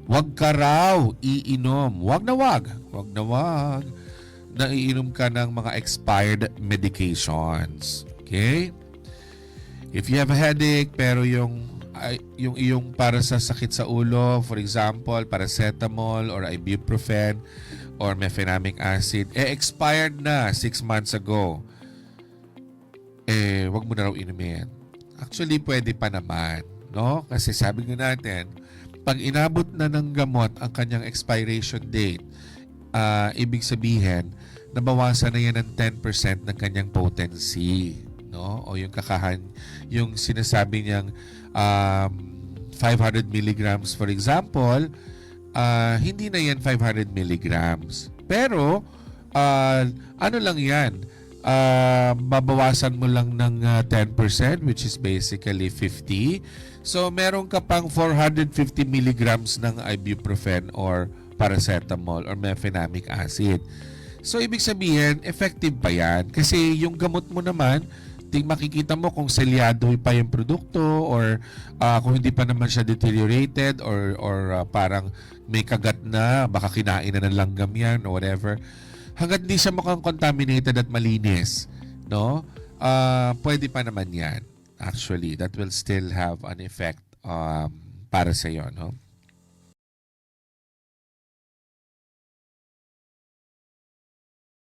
Wag ka raw iinom. Wag na wag. Wag na wag na iinom ka ng mga expired medications. Okay? If you have a headache pero yung iyong para sa sakit sa ulo, for example, paracetamol or ibuprofen or mefenamic acid, expired na 6 months ago. Wag mo na raw inumin. Actually, pwede pa naman, no? Kasi sabi nga natin, pag inabot na ng gamot ang kanyang expiration date, ibig sabihin, nabawasan na yan ng 10% ng kanyang potency, no? O yung yung sinasabi niyang 500 milligrams, for example, hindi na yan 500 milligrams. Pero, ano lang yan, babawasan mo lang ng 10%, which is basically 50. So, meron ka pang 450 milligrams ng ibuprofen or paracetamol or mefenamic acid. So, ibig sabihin, effective pa yan. Kasi yung gamot mo naman, makikita mo kung selyado pa yung produkto or kung hindi pa naman siya deteriorated or parang may kagat na, baka kinain na ng langgam yan or whatever. Hanggat hindi siya mukhang contaminated at malinis, no? Pwede pa naman yan. Actually, that will still have an effect para sa iyo, no?